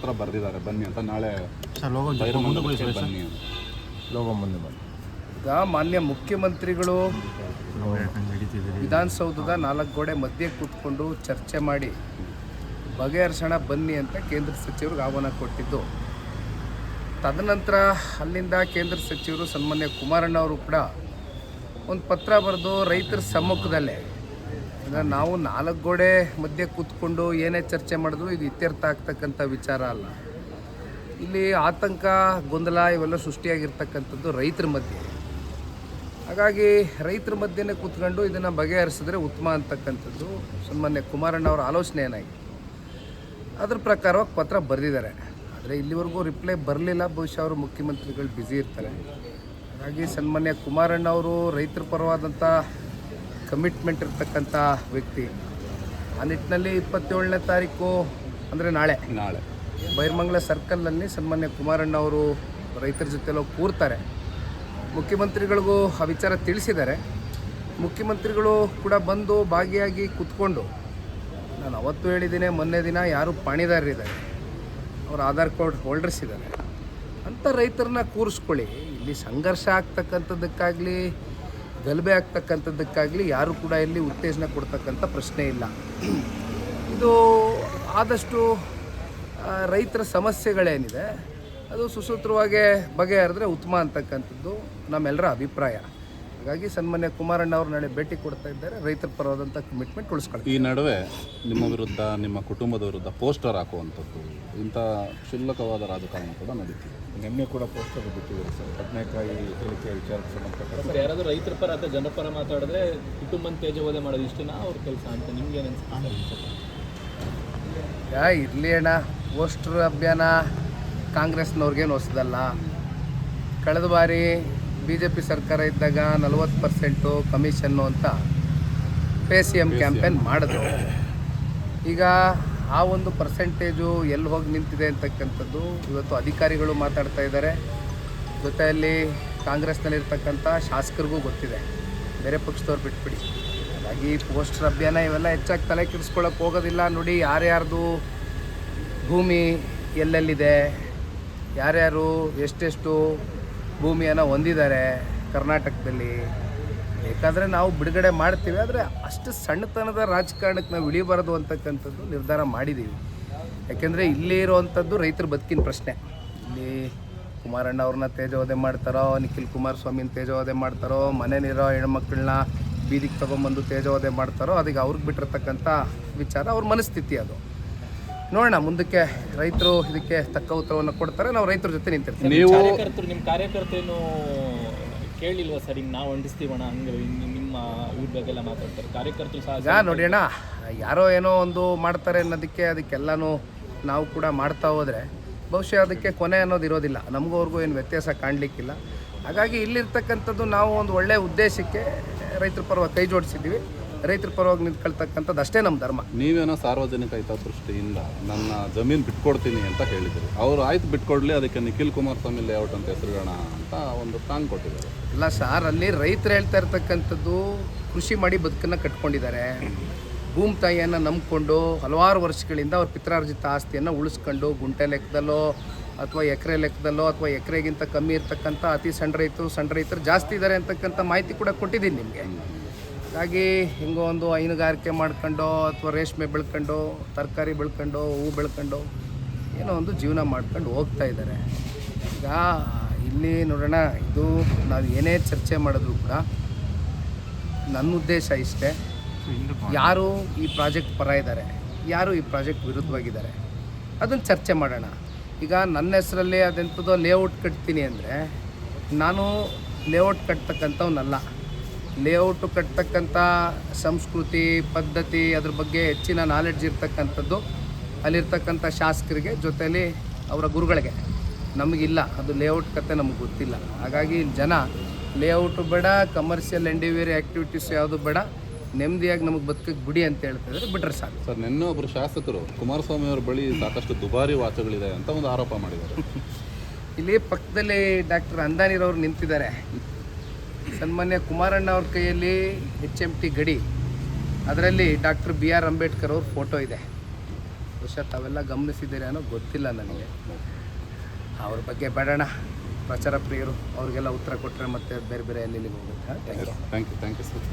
ಹತ್ರ ಬರೆದಿದ್ದಾರೆ ಬನ್ನಿ ಅಂತ. ನಾಳೆ ಬನ್ನಿ ಅಂತ. ಲೋಗೋ ಮುಂದೆ ಬನ್ನಿ. ಈಗ ಮಾನ್ಯ ಮುಖ್ಯಮಂತ್ರಿಗಳು ವಿಧಾನಸೌಧದ 4 ಗೋಡೆ ಮಧ್ಯೆ ಕೂತ್ಕೊಂಡು ಚರ್ಚೆ ಮಾಡಿ ಬಗೆಹರಿಸೋಣ ಬನ್ನಿ ಅಂತ ಕೇಂದ್ರ ಸಚಿವರಿಗೆ ಆಹ್ವಾನ ಕೊಟ್ಟಿದ್ದು. ತದನಂತರ ಅಲ್ಲಿಂದ ಕೇಂದ್ರ ಸಚಿವರು ಸನ್ಮಾನ್ಯ ಕುಮಾರಣ್ಣ ಅವರು ಕೂಡ ಒಂದು ಪತ್ರ ಬರೆದು ರೈತರ ಸಮ್ಮುಖದಲ್ಲೇ ನಾವು 4 ಗೋಡೆ ಮಧ್ಯೆ ಕೂತ್ಕೊಂಡು ಏನೇ ಚರ್ಚೆ ಮಾಡಿದ್ರು ಇದು ಇತ್ಯರ್ಥ ಆಗ್ತಕ್ಕಂಥ ವಿಚಾರ ಅಲ್ಲ. ಇಲ್ಲಿ ಆತಂಕ ಗೊಂದಲ ಇವೆಲ್ಲ ಸೃಷ್ಟಿಯಾಗಿರ್ತಕ್ಕಂಥದ್ದು ರೈತರ ಮಧ್ಯೆ. ಹಾಗಾಗಿ ರೈತರ ಮಧ್ಯೆನೇ ಕೂತ್ಕೊಂಡು ಇದನ್ನು ಬಗೆಹರಿಸಿದ್ರೆ ಉತ್ತಮ ಅಂತಕ್ಕಂಥದ್ದು ಸನ್ಮಾನ್ಯ ಕುಮಾರಣ್ಣ ಅವರ ಆಲೋಚನೆ ಏನಾಗಿತ್ತು. ಅದ್ರ ಪ್ರಕಾರವಾಗಿ ಪತ್ರ ಬರೆದಿದ್ದಾರೆ. ಆದರೆ ಇಲ್ಲಿವರೆಗೂ ರಿಪ್ಲೈ ಬರಲಿಲ್ಲ. ಬಹುಶಃ ಅವರು ಮುಖ್ಯಮಂತ್ರಿಗಳು ಬ್ಯುಸಿ ಇರ್ತಾರೆ. ಹಾಗಾಗಿ ಸನ್ಮಾನ್ಯ ಕುಮಾರಣ್ಣ ಅವರು ರೈತರ ಪರವಾದಂಥ ಕಮಿಟ್ಮೆಂಟ್ ಇರ್ತಕ್ಕಂಥ ವ್ಯಕ್ತಿ. ಆ ನಿಟ್ಟಿನಲ್ಲಿ 27ನೇ ತಾರೀಕು ಅಂದರೆ ನಾಳೆ ಬೈರ್ಮಂಗಲ ಸರ್ಕಲ್ನಲ್ಲಿ ಸನ್ಮಾನ್ಯ ಕುಮಾರಣ್ಣ ಅವರು ರೈತರ ಜೊತೆಲ್ಲ ಕೂರ್ತಾರೆ. ಮುಖ್ಯಮಂತ್ರಿಗಳಿಗೂ ಆ ವಿಚಾರ ತಿಳಿಸಿದ್ದಾರೆ. ಮುಖ್ಯಮಂತ್ರಿಗಳು ಕೂಡ ಬಂದು ಭಾಗಿಯಾಗಿ ಕೂತ್ಕೊಂಡು, ನಾನು ಅವತ್ತು ಹೇಳಿದ್ದೀನಿ, ಮೊನ್ನೆ ದಿನ ಯಾರು ಪಾಣಿದಾರರಿದ್ದಾರೆ, ಅವ್ರ ಆಧಾರ್ ಕಾರ್ಡ್ ಹೋಲ್ಡರ್ಸ್ ಇದ್ದಾರೆ ಅಂಥ ರೈತರನ್ನ ಕೂರಿಸ್ಕೊಳ್ಳಿ. ಇಲ್ಲಿ ಸಂಘರ್ಷ ಆಗ್ತಕ್ಕಂಥದ್ದಕ್ಕಾಗಲಿ ಗಲಭೆ ಆಗ್ತಕ್ಕಂಥದ್ದಕ್ಕಾಗಲಿ ಯಾರು ಕೂಡ ಇಲ್ಲಿ ಉತ್ತೇಜನ ಕೊಡ್ತಕ್ಕಂಥ ಪ್ರಶ್ನೆ ಇಲ್ಲ. ಇದು ಆದಷ್ಟು ರೈತರ ಸಮಸ್ಯೆಗಳೇನಿದೆ ಅದು ಸುಸೂತ್ರವಾಗಿ ಬಗೆಹರಿದ್ರೆ ಉತ್ತಮ ಅಂತಕ್ಕಂಥದ್ದು ನಮ್ಮೆಲ್ಲರ ಅಭಿಪ್ರಾಯ. ಹಾಗಾಗಿ ಸನ್ಮಾನ್ಯ ಕುಮಾರಣ್ಣ ಅವರು ನಾಳೆ ಭೇಟಿ ಕೊಡ್ತಾ ಇದ್ದಾರೆ. ರೈತರ ಪರವಾದಂಥ ಕಮಿಟ್ಮೆಂಟ್ ಉಳಿಸ್ಕೊಳ್ಳಿ. ಈ ನಡುವೆ ನಿಮ್ಮ ವಿರುದ್ಧ, ನಿಮ್ಮ ಕುಟುಂಬದ ವಿರುದ್ಧ ಪೋಸ್ಟರ್ ಹಾಕುವಂಥದ್ದು, ಇಂಥ ಕ್ಷುಲ್ಲಕವಾದ ರಾಜಕಾರಣ ಕೂಡ ನಡೀತಿದೆ. ನಿನ್ನೆ ಕೂಡ ಪೋಸ್ಟರ್ ಬಿಟ್ಟಿದ್ದಾರೆ ಸರ್. ಬದನೆಕಾಯಿ ಹೇಳಿಕೆ ವಿಚಾರಕ್ಕೆ ಸಂಬಂಧಪಟ್ಟ ಸರ್, ಯಾರಾದರೂ ರೈತರ ಪರ ಅಥವಾ ಜನರ ಪರ ಮಾತಾಡಿದ್ರೆ ಕುಟುಂಬನ ತೇಜೋವಧೆ ಮಾಡೋದು ಇಷ್ಟನಾ ಅವ್ರ ಕೆಲಸ ಅಂತ ನಿಮ್ಗೆ ಅನಿಸುತ್ತೆ? ಇರಲಿ ಅಣ್ಣ, ಪೋಸ್ಟರ್ ಅಭಿಯಾನ ಕಾಂಗ್ರೆಸ್ನವ್ರಿಗೇನು ಹೊಸದಲ್ಲ. ಕಳೆದ ಬಾರಿ BJP ಸರ್ಕಾರ ಇದ್ದಾಗ 40% ಕಮಿಷನ್ನು ಅಂತ PCM ಕ್ಯಾಂಪೇನ್ ಮಾಡಿದ್ರು. ಈಗ ಆ ಒಂದು ಪರ್ಸೆಂಟೇಜು ಎಲ್ಲಿ ಹೋಗಿ ನಿಂತಿದೆ ಅಂತಕ್ಕಂಥದ್ದು ಇವತ್ತು ಅಧಿಕಾರಿಗಳು ಮಾತಾಡ್ತಾ ಇದ್ದಾರೆ. ಜೊತೆಯಲ್ಲಿ ಕಾಂಗ್ರೆಸ್ನಲ್ಲಿರ್ತಕ್ಕಂಥ ಶಾಸಕರಿಗೂ ಗೊತ್ತಿದೆ, ಬೇರೆ ಪಕ್ಷದವ್ರು ಬಿಟ್ಬಿಡಿ. ಹಾಗಾಗಿ ಪೋಸ್ಟರ್ ಅಭಿಯಾನ ಇವೆಲ್ಲ ಹೆಚ್ಚಾಗಿ ತಲೆ ಕೆಡಿಸ್ಕೊಳ್ಳೋಕೆ ಹೋಗೋದಿಲ್ಲ. ನೋಡಿ, ಯಾರ್ಯಾರ್ದು ಭೂಮಿ ಎಲ್ಲೆಲ್ಲಿದೆ, ಯಾರ್ಯಾರು ಎಷ್ಟೆಷ್ಟು ಭೂಮಿಯನ್ನು ಹೊಂದಿದ್ದಾರೆ ಕರ್ನಾಟಕದಲ್ಲಿ, ಬೇಕಾದರೆ ನಾವು ಬಿಡುಗಡೆ ಮಾಡ್ತೀವಿ. ಆದರೆ ಅಷ್ಟು ಸಣ್ಣತನದ ರಾಜಕಾರಣಕ್ಕೆ ನಾವು ಇಳಿಬಾರದು ಅಂತಕ್ಕಂಥದ್ದು ನಿರ್ಧಾರ ಮಾಡಿದ್ದೀವಿ. ಯಾಕೆಂದರೆ ಇಲ್ಲಿ ಇರುವಂಥದ್ದು ರೈತರ ಬದುಕಿನ ಪ್ರಶ್ನೆ. ಇಲ್ಲಿ ಕುಮಾರಣ್ಣ ಅವ್ರನ್ನ ತೇಜೋವಧೆ ಮಾಡ್ತಾರೋ, ನಿಖಿಲ್ ಕುಮಾರಸ್ವಾಮಿನ ತೇಜೋವಧೆ ಮಾಡ್ತಾರೋ, ಮನೇಲಿರೋ ಹೆಣ್ಮಕ್ಳನ್ನ ಬೀದಿಗೆ ತೊಗೊಂಬಂದು ತೇಜೋವಧೆ ಮಾಡ್ತಾರೋ, ಅದಕ್ಕೆ ಅವ್ರಿಗೆ ಬಿಟ್ಟಿರ್ತಕ್ಕಂಥ ವಿಚಾರ, ಅವ್ರ ಮನಸ್ಥಿತಿ ಅದು. ನೋಡೋಣ, ಮುಂದಕ್ಕೆ ರೈತರು ಇದಕ್ಕೆ ತಕ್ಕ ಉತ್ತರವನ್ನು ಕೊಡ್ತಾರೆ. ನಾವು ರೈತರ ಜೊತೆ ನಿಂತಿರ್ತೀವಿ. ನಿಮ್ಮ ಕಾರ್ಯಕರ್ತರೇನು ಕೇಳಿಲ್ವಾ ಸರ್? ಹಿಂಗೆ ನಾವು ಅಂಡಿಸ್ತೀವಣ್ಣ, ಹಂಗೆ ನಿಮ್ಮ ಇವ್ರ ಬಗ್ಗೆ ಎಲ್ಲ ಮಾತಾಡ್ತಾರೆ ಕಾರ್ಯಕರ್ತರು ಸಹ. ಈಗ ನೋಡಿ ಅಣ್ಣ, ಯಾರೋ ಏನೋ ಒಂದು ಮಾಡ್ತಾರೆ ಅನ್ನೋದಕ್ಕೆ ಅದಕ್ಕೆಲ್ಲನೂ ನಾವು ಕೂಡ ಮಾಡ್ತಾ ಹೋದರೆ ಬಹುಶಃ ಅದಕ್ಕೆ ಕೊನೆ ಅನ್ನೋದು ಇರೋದಿಲ್ಲ. ನಮಗೂ ಅವ್ರಿಗೂ ಏನು ವ್ಯತ್ಯಾಸ ಕಾಣಲಿಕ್ಕಿಲ್ಲ. ಹಾಗಾಗಿ ಇಲ್ಲಿರ್ತಕ್ಕಂಥದ್ದು ನಾವು ಒಂದು ಒಳ್ಳೆಯ ಉದ್ದೇಶಕ್ಕೆ ರೈತರ ಪರವಾಗಿ ಕೈ ಜೋಡಿಸಿದ್ದೀವಿ. ರೈತರ ಪರವಾಗಿ ನಿಂತ್ಕೊಳ್ತಕ್ಕಂಥದ್ದು ಅಷ್ಟೇ ನಮ್ಮ ಧರ್ಮ. ನೀವೇನೋ ಸಾರ್ವಜನಿಕ ಹಿತದೃಷ್ಟಿಯಿಂದ ನನ್ನ ಜಮೀನು ಬಿಟ್ಕೊಡ್ತೀನಿ ಅಂತ ಹೇಳಿದ್ರು. ಅವರು ಆಯ್ತು ಬಿಟ್ಕೊಡ್ಲಿ, ಅದಕ್ಕೆ ನಿಖಿಲ್ ಕುಮಾರಸ್ವಾಮಿ ಲೇಔಟ್ ಅಂತ ಹೆಸರುಗೋಣ ಅಂತ ಒಂದು ಟಾಂಗ್ ಕೊಟ್ಟಿದ್ದಾರೆ. ಇಲ್ಲ ಸರ್, ಅಲ್ಲಿ ರೈತರು ಹೇಳ್ತಾ ಇರ್ತಕ್ಕಂಥದ್ದು ಕೃಷಿ ಮಾಡಿ ಬದುಕನ್ನು ಕಟ್ಕೊಂಡಿದ್ದಾರೆ. ಭೂಮಿ ತಾಯಿಯನ್ನು ನಂಬಿಕೊಂಡು ಹಲವಾರು ವರ್ಷಗಳಿಂದ ಅವ್ರ ಪಿತ್ರಾರ್ಜಿತ ಆಸ್ತಿಯನ್ನು ಉಳಿಸ್ಕೊಂಡು ಗುಂಟೆ ಲೆಕ್ಕದಲ್ಲೋ ಅಥವಾ ಎಕರೆ ಲೆಕ್ಕದಲ್ಲೋ ಅಥವಾ ಎಕರೆಗಿಂತ ಕಮ್ಮಿ ಇರ್ತಕ್ಕಂಥ ಅತಿ ಸಣ್ಣ ರೈತರು ಜಾಸ್ತಿ ಇದ್ದಾರೆ ಅಂತಕ್ಕಂಥ ಮಾಹಿತಿ ಕೂಡ ಕೊಟ್ಟಿದ್ದೀನಿ ನಿಮಗೆ. ಹಾಗಾಗಿ ಹಿಂಗೋ ಒಂದು ಹೈನುಗಾರಿಕೆ ಮಾಡ್ಕೊಂಡು ಅಥವಾ ರೇಷ್ಮೆ ಬೆಳ್ಕೊಂಡು, ತರಕಾರಿ ಬೆಳ್ಕೊಂಡು, ಹೂವು ಬೆಳ್ಕೊಂಡು ಏನೋ ಒಂದು ಜೀವನ ಮಾಡ್ಕೊಂಡು ಹೋಗ್ತಾ ಇದ್ದಾರೆ. ಈಗ ಇಲ್ಲಿ ನೋಡೋಣ, ಇದು ನಾವು ಏನೇ ಚರ್ಚೆ ಮಾಡಿದ್ರು ಕೂಡ ನನ್ನ ಉದ್ದೇಶ ಇಷ್ಟೇ, ಯಾರು ಈ ಪ್ರಾಜೆಕ್ಟ್ ಪರ ಇದ್ದಾರೆ, ಯಾರು ಈ ಪ್ರಾಜೆಕ್ಟ್ ವಿರುದ್ಧವಾಗಿದ್ದಾರೆ, ಅದನ್ನು ಚರ್ಚೆ ಮಾಡೋಣ. ಈಗ ನನ್ನ ಹೆಸರಲ್ಲಿ ಅದೆಂಥದ್ದೋ ಲೇಔಟ್ ಕಟ್ತೀನಿ ಅಂದರೆ ನಾನು ಲೇಔಟ್ ಕಟ್ತಕ್ಕಂಥವನ್ನಲ್ಲ. ಲೇಔಟು ಕಟ್ತಕ್ಕಂಥ ಸಂಸ್ಕೃತಿ ಪದ್ಧತಿ ಅದ್ರ ಬಗ್ಗೆ ಹೆಚ್ಚಿನ ನಾಲೆಡ್ಜ್ ಇರ್ತಕ್ಕಂಥದ್ದು ಅಲ್ಲಿರ್ತಕ್ಕಂಥ ಶಾಸಕರಿಗೆ, ಜೊತೆಯಲ್ಲಿ ಅವರ ಗುರುಗಳಿಗೆ. ನಮಗಿಲ್ಲ, ಅದು ಲೇಔಟ್ ಕತೆ ನಮಗೆ ಗೊತ್ತಿಲ್ಲ. ಹಾಗಾಗಿ ಇಲ್ಲಿ ಜನ ಲೇಔಟು ಬೇಡ, ಕಮರ್ಷಿಯಲ್ ಎಂಡಿವೇರಿ ಆ್ಯಕ್ಟಿವಿಟೀಸ್ ಯಾವುದು ಬೇಡ, ನೆಮ್ಮದಿಯಾಗಿ ನಮಗೆ ಬದುಕಕ್ಕೆ ಬಿಡಿ ಅಂತ ಹೇಳ್ತಿದ್ರೆ ಬಿಟ್ರೆ ಸಾಕು. ಸರ್, ನಿನ್ನೆ ಒಬ್ಬರು ಶಾಸಕರು ಕುಮಾರಸ್ವಾಮಿ ಅವ್ರ ಬಳಿ ಸಾಕಷ್ಟು ದುಬಾರಿ ವಾಚಗಳಿದೆ ಅಂತ ಒಂದು ಆರೋಪ ಮಾಡಿದ್ದಾರೆ. ಇಲ್ಲಿ ಪಕ್ಕದಲ್ಲಿ ಡಾಕ್ಟರ್ ಅಂದಾನಿರವ್ರು ನಿಂತಿದ್ದಾರೆ. ಸನ್ಮಾನ್ಯ ಕುಮಾರಣ್ಣ ಅವ್ರ ಕೈಯಲ್ಲಿ HMT ಗಡಿ, ಅದರಲ್ಲಿ ಡಾಕ್ಟರ್ BR ಅಂಬೇಡ್ಕರ್ ಅವ್ರ ಫೋಟೋ ಇದೆ. ಬಹುಶಃ ತಾವೆಲ್ಲ ಗಮನಿಸಿದ್ದೀರಿ ಅನ್ನೋ ಗೊತ್ತಿಲ್ಲ ನನಗೆ. ಅವ್ರ ಬಗ್ಗೆ ಬೇಡಣ, ಪ್ರಚಾರ ಪ್ರಿಯರು, ಅವ್ರಿಗೆಲ್ಲ ಉತ್ತರ ಕೊಟ್ಟರೆ ಮತ್ತೆ ಬೇರೆ ಬೇರೆ ಎಲ್ಲಿಗೆ ಹೋಗುತ್ತೆ. Thank you. Thank you sir.